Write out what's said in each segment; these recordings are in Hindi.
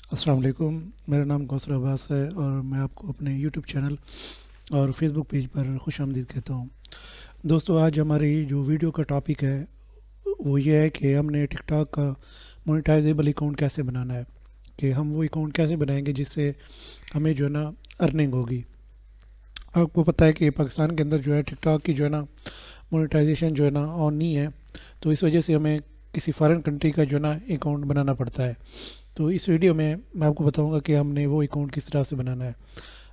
अस्सलाम वालेकुम। मेरा नाम कौसर अब्बास है और मैं आपको अपने यूट्यूब चैनल और फेसबुक पेज पर खुशामदीद कहता हूँ। दोस्तों, आज हमारी जो वीडियो का टॉपिक है वो ये है कि हमने टिकटॉक का मोनेटाइजेबल अकाउंट कैसे बनाना है, कि हम वो अकाउंट कैसे बनाएंगे जिससे हमें जो है ना अर्निंग होगी। आपको पता है कि पाकिस्तान के अंदर जो है टिकटॉक की जो है ना मोनेटाइजेशन जो है ना ऑन नहीं है, तो इस वजह से हमें किसी फॉरेन कंट्री का जो है ना अकाउंट बनाना पड़ता है। तो इस वीडियो में मैं आपको बताऊंगा कि हमने वो अकाउंट किस तरह से बनाना है।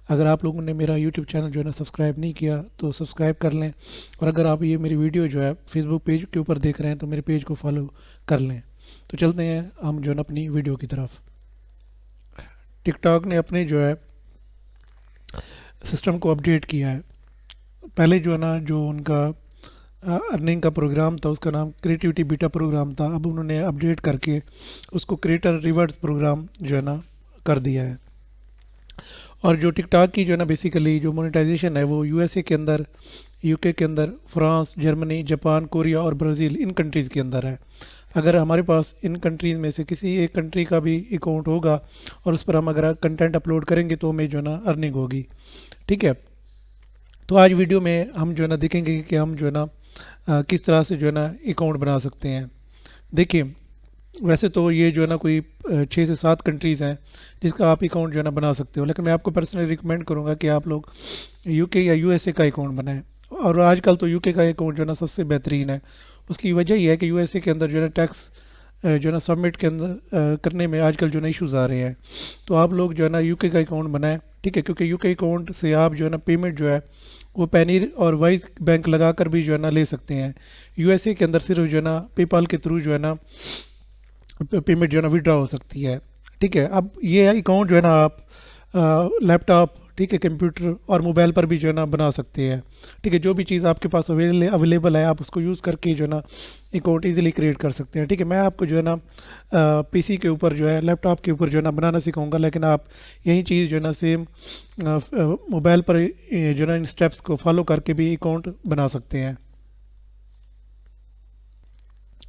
अगर आप लोगों ने मेरा यूट्यूब चैनल जो है ना सब्सक्राइब नहीं किया तो सब्सक्राइब कर लें, और अगर आप ये मेरी वीडियो जो है फेसबुक पेज के ऊपर देख रहे हैं तो मेरे पेज को फॉलो कर लें। तो चलते हैं हम जो है ना अपनी वीडियो की तरफ। टिकटॉक ने अपने जो है सिस्टम को अपडेट किया है। पहले जो है ना जो उनका अर्निंग का प्रोग्राम था उसका नाम क्रिएटिविटी बीटा प्रोग्राम था। अब उन्होंने अपडेट करके उसको क्रिएटर रिवॉर्ड्स प्रोग्राम जो है ना कर दिया है। और जो टिकटॉक की जो है ना बेसिकली जो मोनेटाइजेशन है वो यूएसए के अंदर, यूके के अंदर, फ्रांस, जर्मनी, जापान, कोरिया और ब्राज़ील इन कंट्रीज़ के अंदर है। अगर हमारे पास इन कंट्रीज़ में से किसी एक कंट्री का भी अकाउंट होगा और उस पर हम अगर कंटेंट अपलोड करेंगे तो हमें जो है ना अर्निंग होगी। ठीक है। तो आज वीडियो में हम जो है ना देखेंगे कि हम जो है ना किस तरह से जो है ना अकाउंट बना सकते हैं। देखिए, वैसे तो ये जो है ना कोई 6 से 7 कंट्रीज़ हैं जिसका आप अकाउंट जो है ना बना सकते हो, लेकिन मैं आपको पर्सनली रिकमेंड करूँगा कि आप लोग यूके या यूएसए का अकाउंट बनाएं। और आजकल तो यूके का अकाउंट जो है ना सबसे बेहतरीन है। उसकी वजह ये है कि यूएसए के अंदर जो है ना टैक्स जो है ना सबमिट के अंदर करने में आजकल जो है ना इशूज़ आ रहे हैं। तो आप लोग जो है ना यूके का अकाउंट बनाएं। ठीक है, क्योंकि यूके अकाउंट से आप जो है ना पेमेंट जो है वो पैनीर और वाइस बैंक लगा कर भी जो है ना ले सकते हैं। यूएसए के अंदर सिर्फ जो है ना पेपाल के थ्रू जो है ना पेमेंट जो है ना विड्रॉ हो सकती है। ठीक है। अब ये अकाउंट जो है ना आप लैपटॉप, ठीक है, कंप्यूटर और मोबाइल पर भी जो है ना बना सकते हैं। ठीक है, जो भी चीज़ आपके पास अवेलेबल है आप उसको यूज़ करके जो है ना अकाउंट ईजिली क्रिएट कर सकते हैं। ठीक है, मैं आपको जो है ना पीसी के ऊपर जो है, लैपटॉप के ऊपर जो है ना बनाना सिखाऊंगा, लेकिन आप यही चीज़ जो है ना सेम मोबाइल पर जो है ना इन स्टेप्स को फॉलो करके भी अकाउंट बना सकते हैं।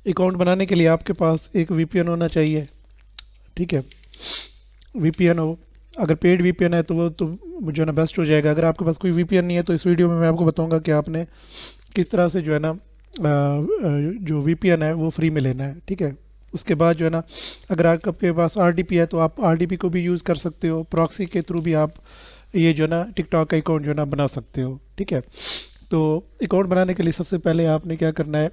अकाउंट बनाने के लिए आपके पास एक वीपीएन होना चाहिए। ठीक है, वीपीएन हो, अगर पेड वीपीएन है तो वो तो जो है ना बेस्ट हो जाएगा। अगर आपके पास कोई वीपीएन नहीं है तो इस वीडियो में मैं आपको बताऊंगा कि आपने किस तरह से जो है ना जो वीपीएन है वो फ्री में लेना है। ठीक है, उसके बाद जो है ना अगर आपके पास आरडीपी है तो आप आरडीपी को भी यूज़ कर सकते हो। प्रॉक्सी के थ्रू भी आप ये जो है ना टिकटॉक का अकाउंट जो है ना बना सकते हो। ठीक है, तो अकाउंट बनाने के लिए सबसे पहले आपने क्या करना है,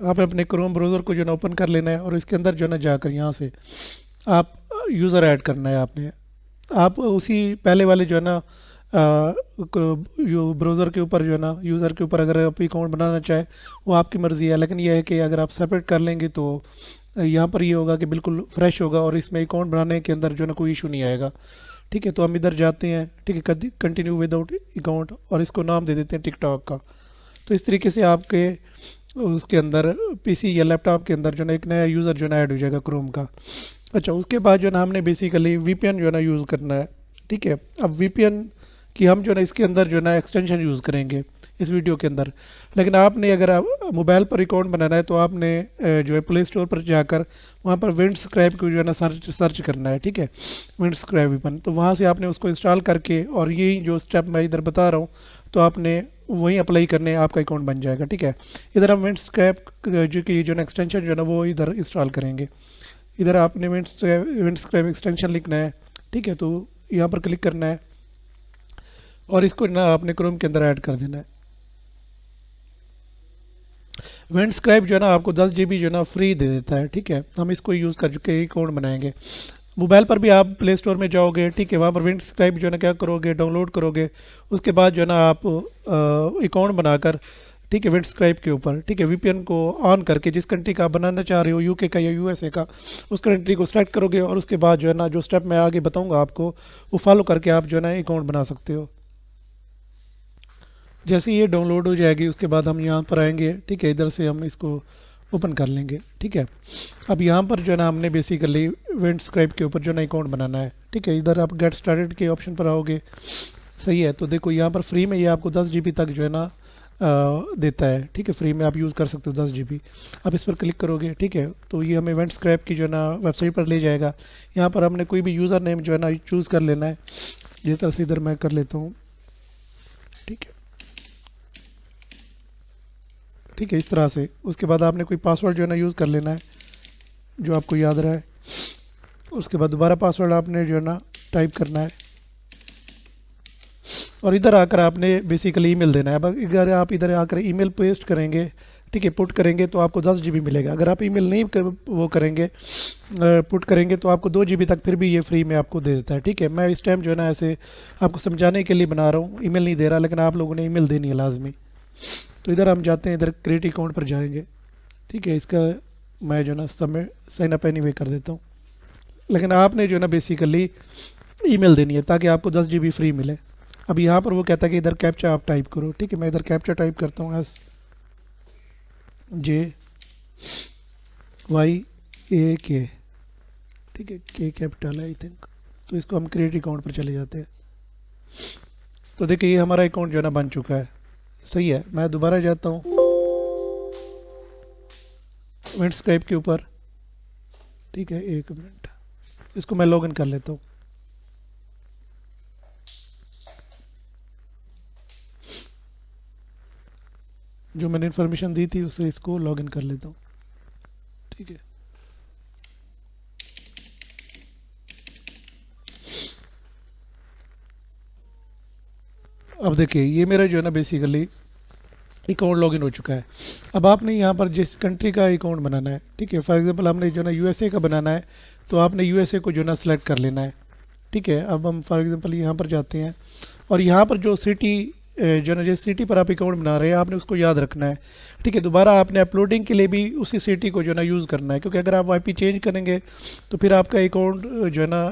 आप अपने क्रोम ब्राउज़र को जो है ना ओपन कर लेना है और इसके अंदर जो है ना जाकर यहाँ से आप यूज़र ऐड करना है आपने। आप उसी पहले वाले जो है ना जो ब्राउज़र के ऊपर जो है ना यूज़र के ऊपर अगर आप अकाउंट बनाना चाहे वो आपकी मर्ज़ी है, लेकिन यह है कि अगर आप सेपरेट कर लेंगे तो यहाँ पर ये होगा कि बिल्कुल फ्रेश होगा और इसमें अकाउंट बनाने के अंदर जो है ना कोई इशू नहीं आएगा। ठीक है, तो हम इधर जाते हैं। ठीक है, कंटिन्यू विदाउट अकाउंट और इसको नाम दे देते हैं टिकटॉक का। तो इस तरीके से आपके उसके अंदर पीसी या लैपटॉप के अंदर जो है ना एक नया यूज़र जो है ना ऐड हो जाएगा क्रोम का। अच्छा, उसके बाद जो है ना हमने बेसिकली वीपीएन जो है ना यूज़ करना है। ठीक है, अब वीपीएन की हम जो है ना इसके अंदर जो है ना एक्सटेंशन यूज़ करेंगे इस वीडियो के अंदर। लेकिन आपने अगर आप मोबाइल पर अकाउंट बनाना है तो आपने जो है प्ले स्टोर पर जाकर वहाँ पर विंडस्क्राइब को जो है ना सर्च करना है। ठीक है, विंडस्क्राइब वीपन, तो वहाँ से आपने उसको इंस्टॉल करके और यही जो स्टेप मैं इधर बता रहा हूँ तो आपने वहीं अप्लाई करने आपका अकाउंट बन जाएगा। ठीक है, इधर हम विंडस्क्राइब जो कि जो है ना एक्सटेंशन जो है ना वो इधर इंस्टॉल करेंगे। इधर आपने विंडस्क्राइब एक्सटेंशन लिखना है। ठीक है, तो यहाँ पर क्लिक करना है और इसको ना आपने क्रोम के अंदर ऐड कर देना है। विंडस्क्राइब जो है ना आपको 10 GB जो है ना फ्री दे देता है। ठीक है, हम इसको यूज़ कर चुके अकाउंट बनाएंगे। मोबाइल पर भी आप प्ले स्टोर में जाओगे, ठीक है, वहाँ पर विंडस्क्राइब जो है ना क्या करोगे, डाउनलोड करोगे। उसके बाद जो है ना आप अकाउंट बनाकर, ठीक है, विंडस्क्राइब के ऊपर, ठीक है, वीपीएन को ऑन करके जिस कंट्री का आप बनाना चाह रहे हो, यूके का या यूएसए का, उस कंट्री को सेलेक्ट करोगे और उसके बाद जो है ना जो स्टेप मैं आगे बताऊंगा आपको वो फॉलो करके आप जो है ना अकाउंट बना सकते हो। जैसे ये डाउनलोड हो जाएगी उसके बाद हम यहाँ पर आएंगे। ठीक है, इधर से हम इसको ओपन कर लेंगे। ठीक है, अब यहाँ पर जो है ना हमने बेसिकली विंडस्क्राइब के ऊपर जो है ना अकाउंट बनाना है। ठीक है, इधर आप गेट स्टार्टेड के ऑप्शन पर आओगे। सही है, तो देखो यहाँ पर फ्री में ये आपको 10 GB तक जो है ना देता है, ठीक है, फ्री में आप यूज़ कर सकते हो 10 GB। आप इस पर क्लिक करोगे, ठीक है, तो ये हमें इवेंट स्क्रैप की जो है ना वेबसाइट पर ले जाएगा। यहाँ पर हमने कोई भी यूज़र नेम जो है ना चूज़ कर लेना है, जिस तरह से इधर मैं कर लेता हूँ, ठीक है, ठीक है, इस तरह से। उसके बाद आपने कोई पासवर्ड जो है ना यूज़ कर लेना है जो आपको याद रहा है। उसके बाद दोबारा पासवर्ड आपने जो है ना टाइप करना है, और इधर आकर आपने बेसिकली ईमेल देना है। अब अगर आप इधर आकर ईमेल पेस्ट करेंगे, ठीक है, पुट करेंगे, तो आपको 10 GB मिलेगा। अगर आप ईमेल नहीं वो करेंगे, पुट करेंगे, तो आपको 2 GB तक फिर भी ये फ्री में आपको दे देता है, ठीक है। मैं इस टाइम जो है ना ऐसे आपको समझाने के लिए बना रहा हूँ, ईमेल नहीं दे रहा, लेकिन आप लोगों ने ईमेल देनी है लाजमी। तो इधर हम जाते हैं, इधर क्रिएट अकाउंट पर जाएंगे, ठीक है। इसका मैं जो है ना सबमिट साइन अप एनीवे कर देता हूँ, लेकिन आपने जो है ना बेसिकली ईमेल देनी है ताकि आपको 10 GB फ्री मिले। अब यहाँ पर वो कहता है कि इधर कैप्चा आप टाइप करो, ठीक है। मैं इधर कैप्चा टाइप करता हूँ, SJYAK, ठीक है, के कैपिटल है आई थिंक। तो इसको हम क्रिएट अकाउंट पर चले जाते हैं। तो देखिए ये हमारा अकाउंट जो है ना बन चुका है, सही है। मैं दोबारा जाता हूँ इवेंट स्क्राइब के ऊपर, ठीक है, 1 मिनट, इसको मैं लॉगिन कर लेता हूँ। जो मैंने इन्फॉर्मेशन दी थी उससे इसको लॉगिन कर लेता हूँ, ठीक है। अब देखिए ये मेरा जो है ना बेसिकली अकाउंट लॉगिन हो चुका है। अब आपने यहाँ पर जिस कंट्री का अकाउंट बनाना है, ठीक है, फॉर एग्जांपल हमने जो है ना यूएसए का बनाना है, तो आपने यूएसए को जो है ना सेलेक्ट कर लेना है, ठीक है। अब हम फॉर एग्जांपल यहाँ पर जाते हैं, और यहाँ पर जो सिटी जो ना जिस सिटी पर आप अकाउंट बना रहे हैं आपने उसको याद रखना है, ठीक है। दोबारा आपने अपलोडिंग के लिए भी उसी सिटी को जो है ना यूज़ करना है, क्योंकि अगर आप आईपी चेंज करेंगे तो फिर आपका अकाउंट जो है ना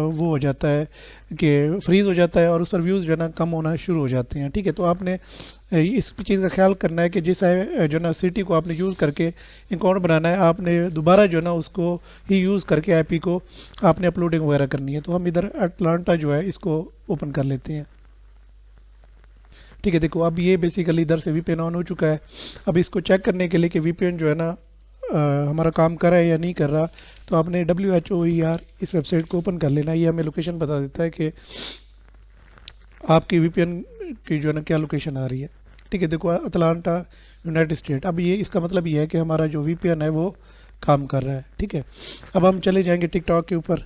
वो हो जाता है कि फ्रीज़ हो जाता है, और उस पर व्यूज़ जो है ना कम होना शुरू हो जाते हैं, ठीक है। तो आपने इस चीज़ का ख्याल करना है कि जिस जो है ना सिटी को आपने यूज़ करके अकाउंट बनाना है, आपने दोबारा जो है ना उसको ही यूज़ करके आईपी को आपने अपलोडिंग वगैरह करनी है। तो हम इधर अटलांटा जो है इसको ओपन कर लेते हैं, ठीक है। देखो अब ये बेसिकली इधर से वीपीएन ऑन हो चुका है। अब इसको चेक करने के लिए कि वीपीएन जो है ना हमारा काम कर रहा है या नहीं कर रहा, तो आपने WHOER इस वेबसाइट को ओपन कर लेना है। ये हमें लोकेशन बता देता है कि आपकी वीपीएन की जो है ना क्या लोकेशन आ रही है, ठीक है। देखो अटलांटा यूनाइटेड स्टेट। अब ये इसका मतलब ये है कि हमारा जो वीपीएन है वो काम कर रहा है, ठीक है। अब हम चले जाएंगे टिकटॉक के ऊपर,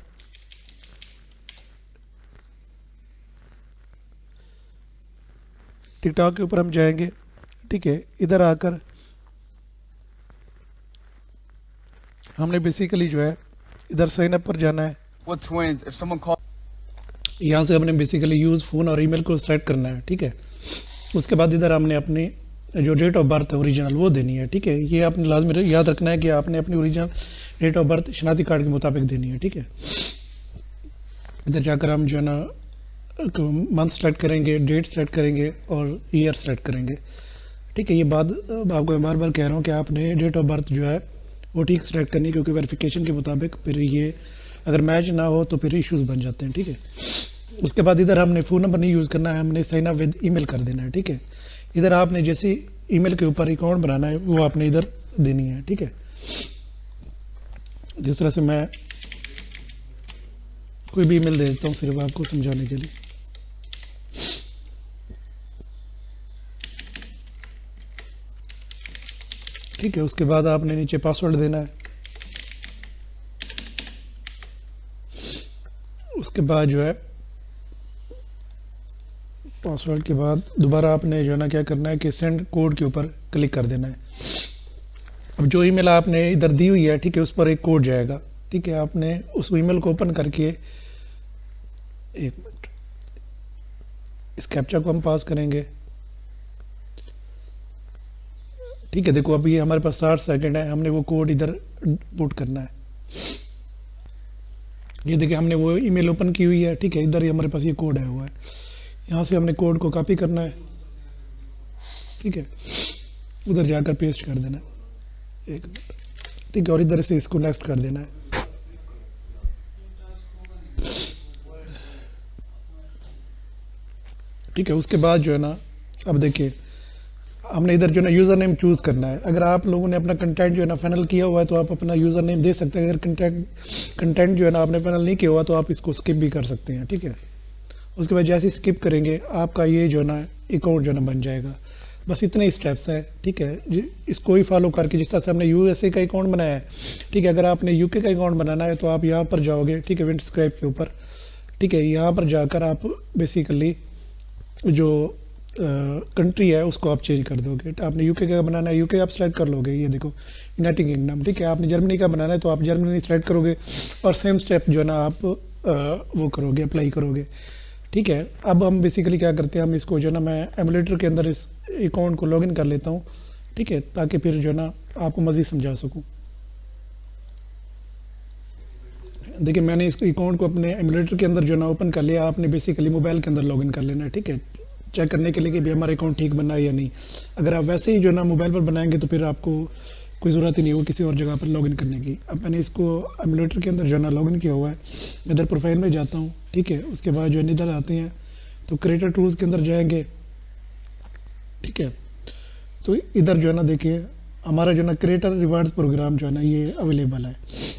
टिकटॉक के ऊपर हम जाएंगे, ठीक है। इधर आकर हमने बेसिकली जो है इधर साइन अप पर जाना है। यहाँ से हमने बेसिकली यूज़ फ़ोन और ईमेल को सेलेक्ट करना है, ठीक है। उसके बाद इधर हमने अपनी जो डेट ऑफ बर्थ है ओरिजिनल वो देनी है, ठीक है। ये आपने लाजमी याद रखना है कि आपने अपनी ओरिजिनल डेट ऑफ बर्थ शनाख्ती कार्ड के मुताबिक देनी है, ठीक है। इधर जाकर हम जो है ना मंथ सेलेक्ट करेंगे, डेट सेलेक्ट करेंगे और ईयर सेलेक्ट करेंगे, ठीक है। ये बात आपको मैं बार बार कह रहा हूँ कि आपने डेट ऑफ बर्थ जो है वो ठीक सेलेक्ट करनी है, क्योंकि वेरिफिकेशन के मुताबिक फिर ये अगर मैच ना हो तो फिर इश्यूज़ बन जाते हैं, ठीक है। उसके बाद इधर हमने फ़ोन नंबर नहीं यूज़ करना है, हमने साइन अप विद ईमेल कर देना है, ठीक है। इधर आपने जैसे ईमेल के ऊपर अकाउंट बनाना है वो आपने इधर देनी है, ठीक है। जिस तरह से मैं कोई भी ईमेल दे देता हूँ सिर्फ आपको समझाने के लिए, ठीक है। उसके बाद आपने नीचे पासवर्ड देना है। उसके बाद जो है पासवर्ड के बाद दोबारा आपने जो है ना क्या करना है कि सेंड कोड के ऊपर क्लिक कर देना है। अब जो ईमेल आपने इधर दी हुई है, ठीक है, उस पर एक कोड जाएगा, ठीक है। आपने उस ईमेल को ओपन करके 1 मिनट इस कैप्चा को हम पास करेंगे, ठीक है। देखो अभी हमारे पास 60 सेकंड है, हमने वो कोड इधर पुट करना है। ये देखिए हमने वो ईमेल ओपन की हुई है, ठीक है। इधर ही हमारे पास ये कोड आया हुआ है, यहाँ से हमने कोड को कॉपी करना है, ठीक है। उधर जाकर पेस्ट कर देना है, 1 मिनट, ठीक है। और इधर से इसको नेक्स्ट कर देना है, ठीक है। उसके बाद जो है ना अब देखिए हमने इधर जो है ना यूज़र नेम चूज़ करना है। अगर आप लोगों ने अपना कंटेंट जो है ना फाइनल किया हुआ है तो आप अपना यूज़र नेम दे सकते हैं। अगर कंटेंट जो है ना आपने फाइनल नहीं किया हुआ तो आप इसको स्किप भी कर सकते हैं, ठीक है। उसके बाद जैसे ही स्किप करेंगे आपका ये जो है ना अकाउंट जो है ना बन जाएगा। बस इतने ही स्टेप्स हैं, ठीक है। इसको ही फॉलो करके जिस तरह से हमने यूएसए का अकाउंट बनाया है, ठीक है। अगर आपने यूके का अकाउंट बनाना है तो आप यहाँ पर जाओगे, ठीक है, विंडस्क्राइब के ऊपर, ठीक है। यहाँ पर जाकर आप बेसिकली जो कंट्री है उसको आप चेंज कर दोगे। आपने यूके का बनाना है, यूके आप सेलेक्ट कर लोगे, ये देखो यूनाइटेड किंगडम, ठीक है। आपने जर्मनी का बनाना है तो आप जर्मनी सेलेक्ट करोगे और सेम स्टेप जो है ना आप वो करोगे, अप्लाई करोगे, ठीक है। अब हम बेसिकली क्या करते हैं, हम इसको जो है ना मैं एमुलेटर के अंदर इस अकाउंट को लॉगिन कर लेता हूँ, ठीक है, ताकि फिर जो है ना आपको मज़ीद समझा सकूँ। देखिए मैंने इस अकाउंट को अपने एमुलेटर के अंदर जो है ना ओपन कर लिया। आपने बेसिकली मोबाइल के अंदर लॉगिन कर लेना है, ठीक है, चेक करने के लिए कि भी हमारा अकाउंट ठीक बना है या नहीं। अगर आप वैसे ही जो है ना मोबाइल पर बनाएंगे तो फिर आपको कोई ज़रूरत ही नहीं होगी किसी और जगह पर लॉगिन करने की। अब मैंने इसको एमुलेटर के अंदर जो है ना लॉगिन किया हुआ है। इधर प्रोफाइल में जाता हूँ, ठीक है। उसके बाद जो है इधर आते हैं तो क्रिएटर टूल्स के अंदर जाएंगे, ठीक है। तो इधर जो है ना देखिए हमारा जो है ना क्रिएटर रिवार्ड्स प्रोग्राम जो है ना ये अवेलेबल है।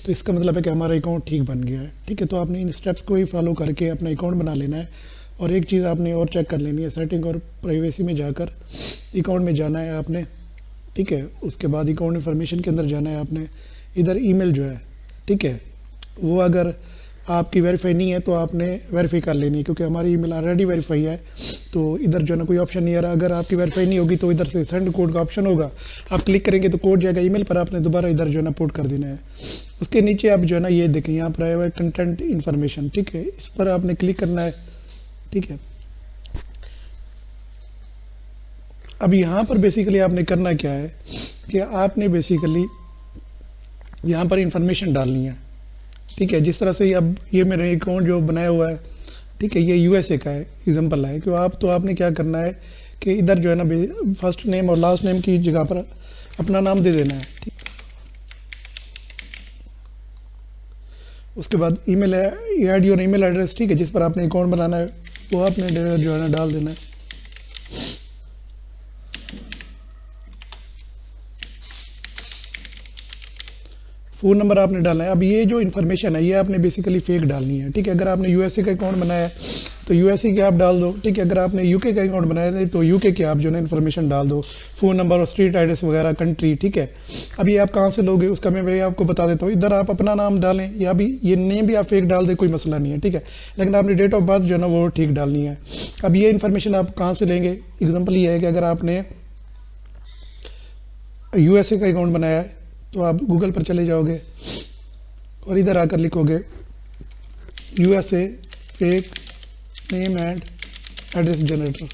तो इसका मतलब है कि हमारा अकाउंट ठीक बन गया है, ठीक है। तो आपने इन स्टेप्स को ही फॉलो करके अपना अकाउंट बना लेना है। और एक चीज़ आपने और चेक कर लेनी है, सेटिंग और प्राइवेसी में जाकर अकाउंट में जाना है आपने, ठीक है। उसके बाद अकाउंट इन्फॉर्मेशन के अंदर जाना है आपने। इधर ईमेल जो है, ठीक है, वो अगर आपकी वेरीफाई नहीं है तो आपने वेरीफाई कर लेनी है, क्योंकि हमारी ईमेल ऑलरेडी वेरीफाई है। तो इधर जो है ना कोई ऑप्शन नहीं आ रहा। अगर आपकी वेरीफाई नहीं होगी तो इधर से सेंड कोड का ऑप्शन होगा, आप क्लिक करेंगे तो कोड जाएगा ईमेल पर, आपने दोबारा इधर जो है ना पुट कर देना है। उसके नीचे आप जो है ना ये देखें यहाँ पर आया हुआ है कंटेंट इन्फॉर्मेशन, ठीक है, इस पर आपने क्लिक करना है, ठीक है। अब यहाँ पर बेसिकली आपने करना क्या है कि आपने बेसिकली यहाँ पर इंफॉर्मेशन डालनी है, ठीक है। जिस तरह से अब ये मेरे अकाउंट जो बनाया हुआ है, ठीक है, ये यूएसए का है, एग्जांपल है। क्यों आप तो आपने क्या करना है कि इधर जो है ना फर्स्ट नेम और लास्ट नेम की जगह पर अपना नाम दे देना है, ठीक। उसके बाद ईमेल है, ऐड योर ईमेल एड्रेस, ठीक है, जिस पर आपने अकाउंट बनाना है वो आपने जो है ना डाल देना है। फ़ोन नंबर आपने डालना है। अब ये जो इन्फॉर्मेशन है ये आपने बेसिकली फेक डालनी है, ठीक है। अगर आपने यूएसए का अकाउंट बनाया है तो यूएसए के आप डाल दो, ठीक है। अगर आपने यूके का अकाउंट बनाया है तो यूके के आप जो है इन्फॉर्मेशन डाल दो, फ़ोन नंबर और स्ट्रीट एड्रेस वगैरह, कंट्री, ठीक है। अब ये आप कहाँ से लोगे उसका मैं आपको बता देता हूँ। इधर आप अपना नाम डालें या भी ये नेम भी आप फेक डाल दें, कोई मसला नहीं है, ठीक है। लेकिन आपने डेट ऑफ बर्थ जो है ना वो ठीक डालनी है। अब ये इन्फॉर्मेशन आप कहाँ से लेंगे, एग्जाम्पल ये है कि अगर आपने यूएसए का अकाउंट बनाया है तो आप गूगल पर चले जाओगे और इधर आकर लिखोगे USA fake name and address generator,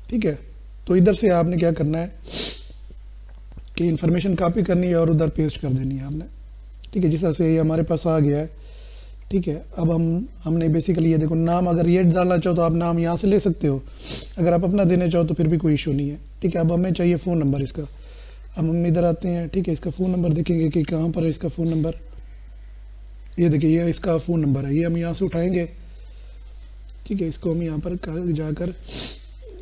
ठीक है। तो इधर से आपने क्या करना है कि इंफॉर्मेशन कॉपी करनी है और उधर पेस्ट कर देनी है आपने, ठीक है। जिस तरह से ये हमारे पास आ गया है, ठीक है। अब हमने बेसिकली ये देखो नाम, अगर ये डालना चाहो तो आप नाम यहाँ से ले सकते हो, अगर आप अपना देना चाहो तो फिर भी कोई इशू नहीं है, ठीक है। अब हमें चाहिए फ़ोन नंबर इसका। अब हम इधर आते हैं, ठीक है। इसका फ़ोन नंबर देखेंगे कि कहाँ पर है इसका फ़ोन नंबर। ये देखिए ये इसका फ़ोन नंबर है, ये हम यहाँ से उठाएंगे, ठीक है। इसको हम यहाँ पर जाकर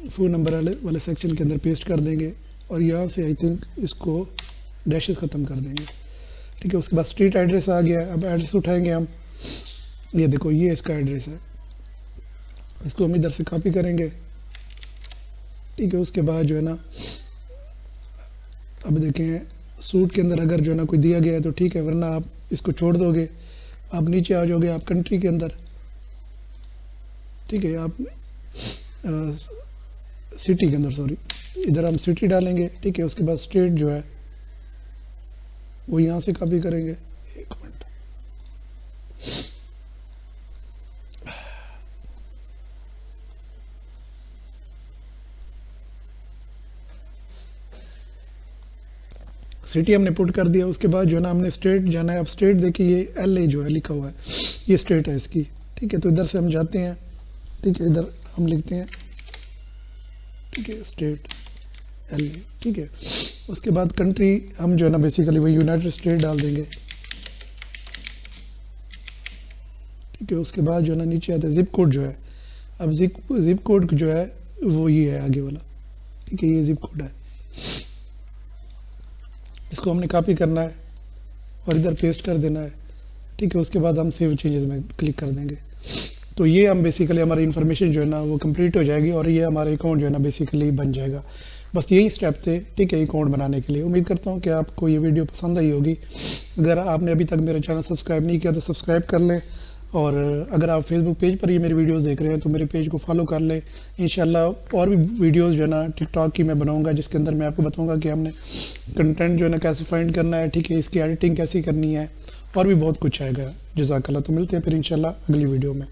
फ़ोन नंबर वाले सेक्शन के अंदर पेस्ट कर देंगे और यहाँ से आई थिंक इसको डैशेस ख़त्म कर देंगे, ठीक है। उसके बाद स्ट्रीट एड्रेस आ गया। अब एड्रेस उठाएंगे हम, ये देखो ये इसका एड्रेस है, इसको हम इधर से कॉपी करेंगे, ठीक है। उसके बाद जो है ना अब देखें सूट के अंदर अगर जो है ना कोई दिया गया है तो ठीक है, वरना आप इसको छोड़ दोगे। आप नीचे आ जाओगे आप कंट्री के अंदर, ठीक है। आप सिटी के अंदर, सॉरी, इधर हम सिटी डालेंगे, ठीक है। उसके बाद स्टेट जो है वो यहाँ से कॉपी करेंगे। एक मिनट, सिटी हमने पुट कर दिया। उसके बाद जो है ना हमने स्टेट जाना है। अब स्टेट देखिए ये LA जो है लिखा हुआ है, ये स्टेट है इसकी, ठीक है। तो इधर से हम जाते हैं, ठीक है, इधर हम लिखते हैं, ठीक है, स्टेट LA, ठीक है। उसके बाद कंट्री हम जो है ना बेसिकली वही यूनाइटेड स्टेट डाल देंगे, ठीक है। उसके बाद जो है ना नीचे आते हैं जिप कोड जो है अब जिप कोड जो है वो ये है आगे वाला, ठीक है, ये जिप कोड है। इसको हमने कॉपी करना है और इधर पेस्ट कर देना है, ठीक है। उसके बाद हम सेव चेंजेस में क्लिक कर देंगे, तो ये हम बेसिकली हमारी इन्फॉर्मेशन जो है ना वो कंप्लीट हो जाएगी और ये हमारा अकाउंट जो है ना बेसिकली बन जाएगा। बस यही स्टेप थे, ठीक है, अकाउंट बनाने के लिए। उम्मीद करता हूँ कि आपको ये वीडियो पसंद आई होगी। अगर आपने अभी तक मेरा चैनल सब्सक्राइब नहीं किया तो सब्सक्राइब कर लें, और अगर आप फेसबुक पेज पर ये मेरी वीडियोस देख रहे हैं तो मेरे पेज को फॉलो कर लें। इंशाल्लाह और भी वीडियोस जो है ना टिकटॉक की मैं बनाऊंगा, जिसके अंदर मैं आपको बताऊंगा कि हमने कंटेंट जो है ना कैसे फाइंड करना है, ठीक है, इसकी एडिटिंग कैसी करनी है, और भी बहुत कुछ आएगा। जज़ाकल्लाह। तो मिलते हैं फिर इंशाल्लाह अगली वीडियो में।